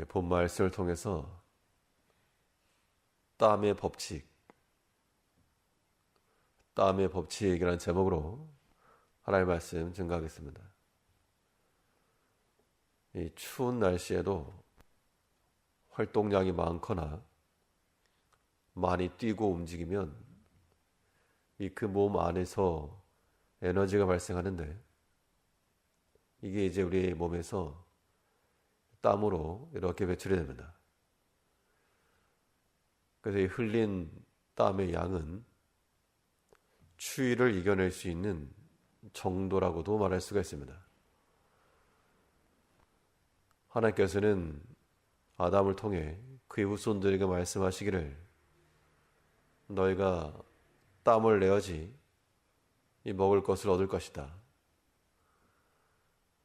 본 말씀을 통해서 땀의 법칙이라는 제목으로 하나님의 말씀 증거하겠습니다. 이 추운 날씨에도 활동량이 많거나 많이 뛰고 움직이면 그 몸 안에서 에너지가 발생하는데, 이게 이제 우리 몸에서 땀으로 이렇게 배출이 됩니다. 그래서 이 흘린 땀의 양은 추위를 이겨낼 수 있는 정도라고도 말할 수가 있습니다. 하나님께서는 아담을 통해 그의 후손들에게 말씀하시기를, 너희가 땀을 내어야지 이 먹을 것을 얻을 것이다.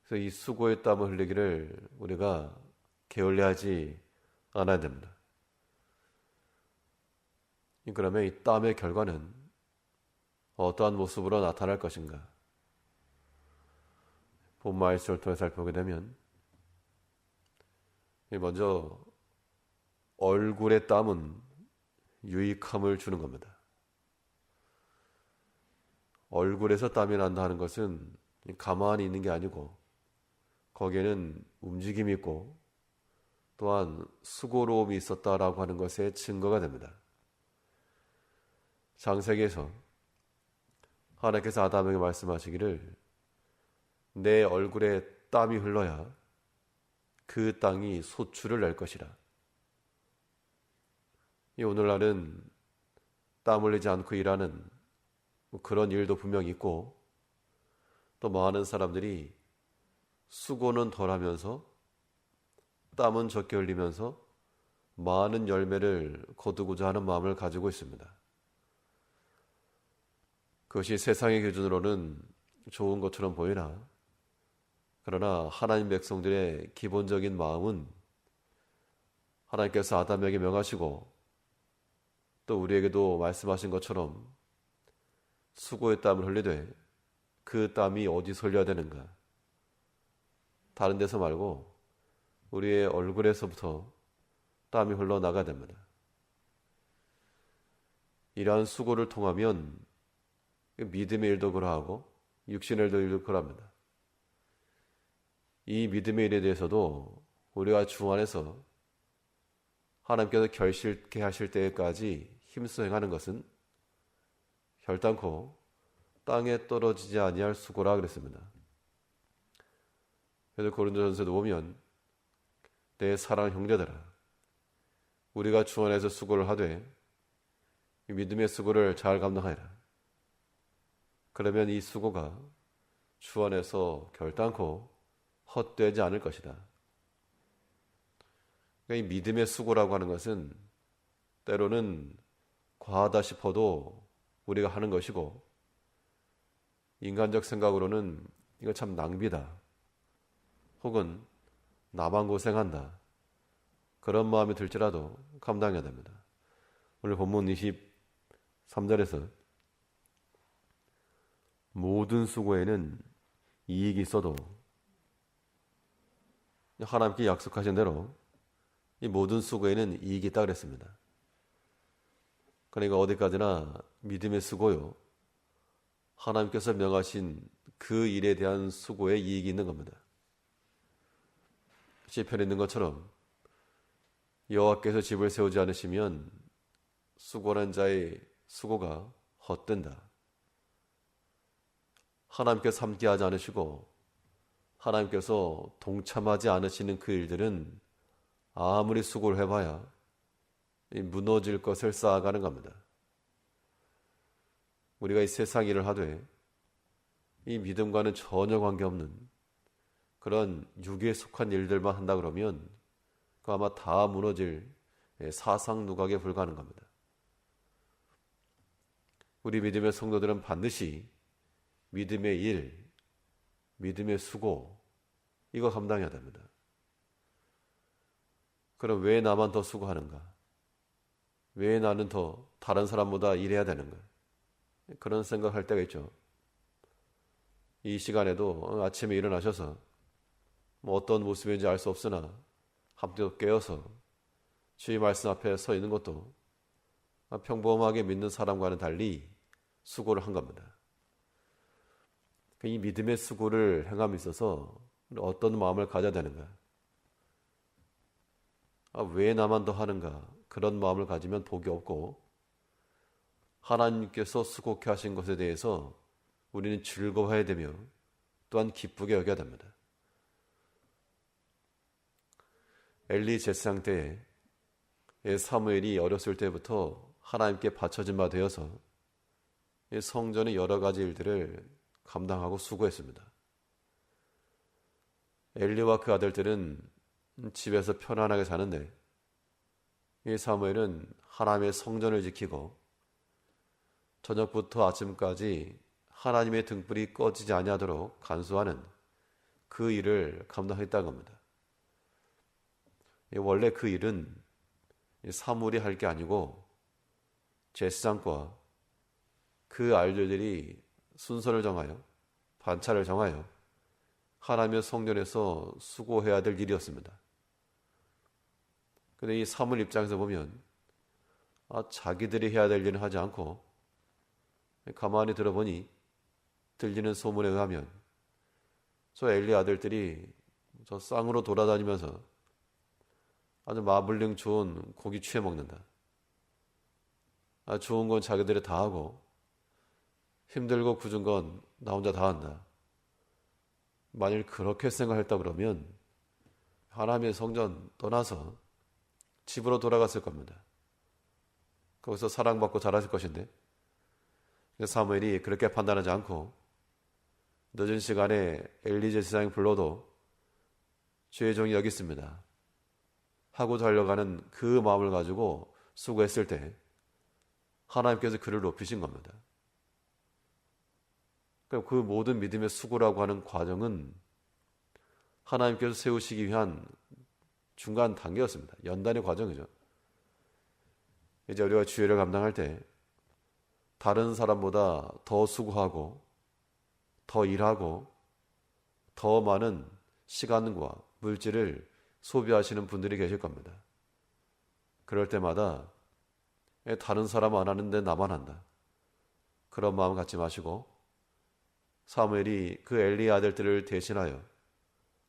그래서 이 수고의 땀을 흘리기를 우리가 게을리하지 않아야 됩니다. 그러면 이 땀의 결과는 어떠한 모습으로 나타날 것인가? 본 말씀을 통해 살펴보게 되면, 먼저 얼굴의 땀은 유익함을 주는 겁니다. 얼굴에서 땀이 난다 하는 것은 가만히 있는 게 아니고 거기에는 움직임이 있고 또한 수고로움이 있었다라고 하는 것의 증거가 됩니다. 창세기에서 하나님께서 아담에게 말씀하시기를, 내 얼굴에 땀이 흘러야 그 땅이 소출을 낼 것이라. 오늘날은 땀 흘리지 않고 일하는 그런 일도 분명히 있고, 또 많은 사람들이 수고는 덜하면서 땀은 적게 흘리면서 많은 열매를 거두고자 하는 마음을 가지고 있습니다. 그것이 세상의 기준으로는 좋은 것처럼 보이나, 그러나 하나님 백성들의 기본적인 마음은 하나님께서 아담에게 명하시고 또 우리에게도 말씀하신 것처럼 수고의 땀을 흘리되 그 땀이 어디서 흘려야 되는가? 다른 데서 말고 우리의 얼굴에서부터 땀이 흘러나가야 됩니다. 이러한 수고를 통하면 믿음의 일도 그러하고 육신의 일도 그러합니다. 이 믿음의 일에 대해서도 우리가 주 안에서 하나님께서 결실케 하실 때까지 힘써 행하는 것은 결단코 땅에 떨어지지 아니할 수고라 그랬습니다. 그래서 고린도전서도 보면, 내 사랑 형제들아, 우리가 주 안에서 수고를 하되 믿음의 수고를 잘 감당하리라. 그러면 이 수고가 주 안에서 결단코 헛되지 않을 것이다. 그러니까 이 믿음의 수고라고 하는 것은 때로는 과하다 싶어도 우리가 하는 것이고, 인간적 생각으로는 이거 참 낭비다, 혹은 나만 고생한다, 그런 마음이 들지라도 감당해야 됩니다. 오늘 본문 23절에서 모든 수고에는 이익이 있어도, 하나님께 약속하신 대로 이 모든 수고에는 이익이 있다 그랬습니다. 그러니까 어디까지나 믿음의 수고요, 하나님께서 명하신 그 일에 대한 수고에 이익이 있는 겁니다. 시편에 있는 것처럼 여호와께서 집을 세우지 않으시면 수고하는 자의 수고가 헛된다. 하나님께서 함께하지 않으시고 하나님께서 동참하지 않으시는 그 일들은 아무리 수고를 해봐야 무너질 것을 쌓아가는 겁니다. 우리가 이 세상 일을 하되 이 믿음과는 전혀 관계없는 그런 육에 속한 일들만 한다 그러면 그 아마 다 무너질 사상 누각에 불과한 겁니다. 우리 믿음의 성도들은 반드시 믿음의 일, 믿음의 수고, 이거 감당해야 됩니다. 그럼 왜 나만 더 수고하는가? 왜 나는 더 다른 사람보다 일해야 되는가? 그런 생각할 때가 있죠. 이 시간에도 아침에 일어나셔서 어떤 모습인지 알 수 없으나 함께 깨어서 주의 말씀 앞에 서 있는 것도 평범하게 믿는 사람과는 달리 수고를 한 겁니다. 이 믿음의 수고를 행함에 있어서 어떤 마음을 가져야 되는가? 왜 나만 더 하는가? 그런 마음을 가지면 복이 없고, 하나님께서 수고케 하신 것에 대해서 우리는 즐거워해야 되며 또한 기쁘게 여겨야 됩니다. 엘리 제사장 때에 사무엘이 어렸을 때부터 하나님께 바쳐진 바 되어서 성전의 여러 가지 일들을 감당하고 수고했습니다. 엘리와 그 아들들은 집에서 편안하게 사는데, 이 사무엘은 하나님의 성전을 지키고 저녁부터 아침까지 하나님의 등불이 꺼지지 아니하도록 간수하는 그 일을 감당했다는 겁니다. 원래 그 일은 사무엘이 할 게 아니고 제사장과 그 아들들이 순서를 정하여 반차를 정하여 하나님의 성전에서 수고해야 될 일이었습니다. 그런데 이 사무엘 입장에서 보면 자기들이 해야 될 일은 하지 않고 가만히 들어보니 들리는 소문에 의하면 저 엘리 아들들이 저 쌍으로 돌아다니면서 아주 마블링 좋은 고기 취해 먹는다. 좋은 건 자기들이 다 하고 힘들고 굳은 건 나 혼자 다 한다. 만일 그렇게 생각했다 그러면 하나님의 성전 떠나서 집으로 돌아갔을 겁니다. 거기서 사랑받고 잘하실 것인데, 사무엘이 그렇게 판단하지 않고 늦은 시간에 엘리 제사장이 불러도 주의 종이 여기 있습니다 하고 달려가는 그 마음을 가지고 수고했을 때 하나님께서 그를 높이신 겁니다. 그 모든 믿음의 수고라고 하는 과정은 하나님께서 세우시기 위한 중간 단계였습니다. 연단의 과정이죠. 이제 우리가 주일을 감당할 때 다른 사람보다 더 수고하고 더 일하고 더 많은 시간과 물질을 소비하시는 분들이 계실 겁니다. 그럴 때마다 다른 사람 안 하는데 나만 한다. 그런 마음 갖지 마시고 사무엘이 그 엘리 아들들을 대신하여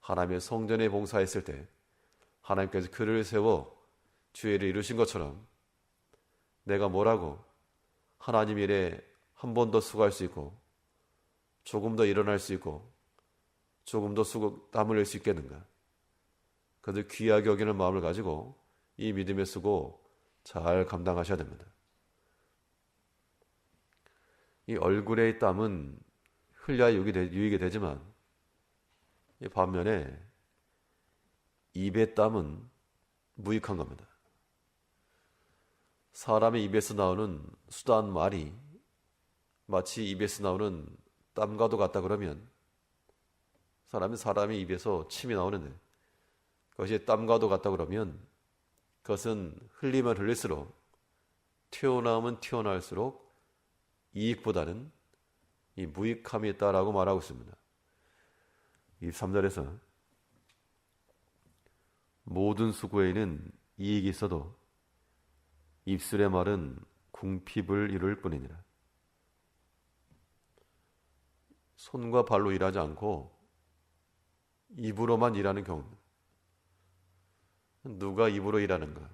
하나님의 성전에 봉사했을 때 하나님께서 그를 세워 주의를 이루신 것처럼 내가 뭐라고 하나님 일에 한 번 더 수고할 수 있고 조금 더 일어날 수 있고 조금 더 땀 흘릴 수 있겠는가? 그들 귀하게 여기는 마음을 가지고 이 믿음의 수고 잘 감당하셔야 됩니다. 이 얼굴의 땀은 흘려야 유익이 되지만 이 반면에 입의 땀은 무익한 겁니다. 사람의 입에서 나오는 수다한 말이 마치 입에서 나오는 땀과도 같다 그러면 사람의 입에서 침이 나오는데 그것이 땀과도 같다 그러면 그것은 흘리면 흘릴수록 튀어나오면 튀어나올수록 이익보다는 이 무익함이 있다라고 말하고 있습니다. 이 3절에서 모든 수고에는 이익이 있어도 입술의 말은 궁핍을 이룰 뿐이니라. 손과 발로 일하지 않고 입으로만 일하는 경우, 누가 입으로 일하는가?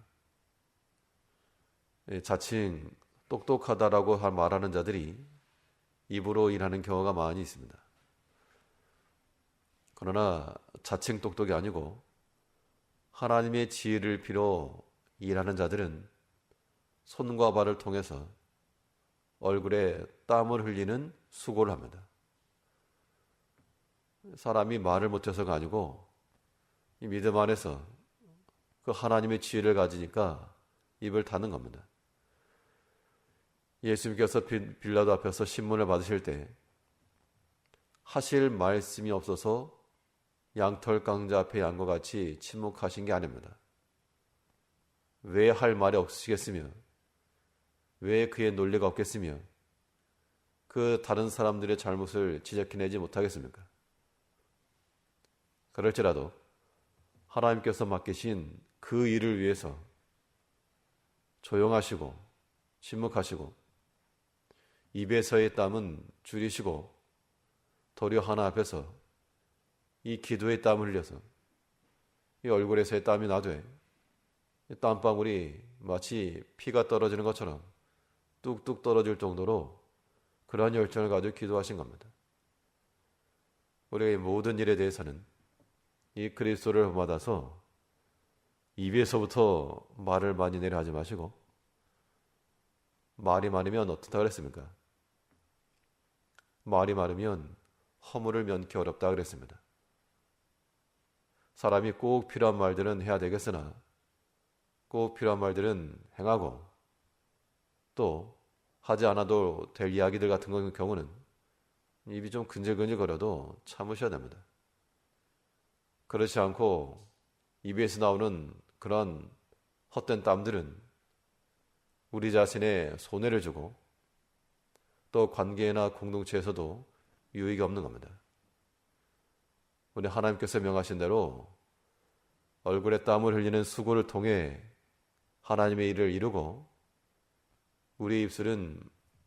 자칭 똑똑하다라고 말하는 자들이 입으로 일하는 경우가 많이 있습니다. 그러나 자칭 똑똑이 아니고 하나님의 지혜를 필요 일하는 자들은 손과 발을 통해서 얼굴에 땀을 흘리는 수고를 합니다. 사람이 말을 못해서가 아니고 이 믿음 안에서 그 하나님의 지혜를 가지니까 입을 닫는 겁니다. 예수님께서 빌라도 앞에서 신문을 받으실 때 하실 말씀이 없어서 양털 강자 앞에 양과 같이 침묵하신 게 아닙니다. 왜 할 말이 없으시겠으며 왜 그의 논리가 없겠으며 그 다른 사람들의 잘못을 지적해내지 못하겠습니까? 그럴지라도 하나님께서 맡기신 그 일을 위해서 조용하시고 침묵하시고 입에서의 땀은 줄이시고 도리어 하나 앞에서 이 기도의 땀을 흘려서 이 얼굴에서의 땀이 나되 땀방울이 마치 피가 떨어지는 것처럼 뚝뚝 떨어질 정도로 그러한 열정을 가지고 기도하신 겁니다. 우리가 이 모든 일에 대해서는 이 그리스도를 받아서 입에서부터 말을 많이 내려 하지 마시고, 말이 많으면 어떻다 그랬습니까? 말이 많으면 허물을 면기 어렵다 그랬습니다. 사람이 꼭 필요한 말들은 해야 되겠으나 꼭 필요한 말들은 행하고, 또 하지 않아도 될 이야기들 같은 경우는 입이 좀 근질근질 거려도 참으셔야 됩니다. 그렇지 않고 입에서 나오는 그런 헛된 땀들은 우리 자신의 손해를 주고 또 관계나 공동체에서도 유익이 없는 겁니다. 우리 하나님께서 명하신 대로 얼굴에 땀을 흘리는 수고를 통해 하나님의 일을 이루고, 우리 입술은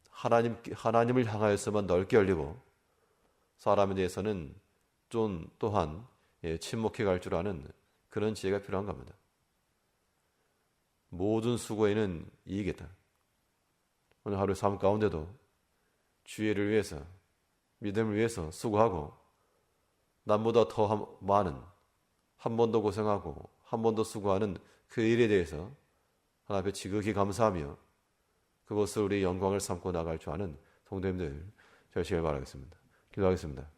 하나님을 향하여서만 넓게 열리고 사람에 대해서는 또한 침묵해 갈 줄 아는 그런 지혜가 필요한 겁니다. 모든 수고에는 이익이다. 오늘 하루 삶 가운데도 주의를 위해서, 믿음을 위해서 수고하고, 남보다 더 많은, 한 번 더 고생하고 한 번 더 수고하는 그 일에 대해서 하나님 앞에 지극히 감사하며 그것을 우리 영광을 삼고 나갈 줄 아는 성도님들 되시길 바라겠습니다. 기도하겠습니다.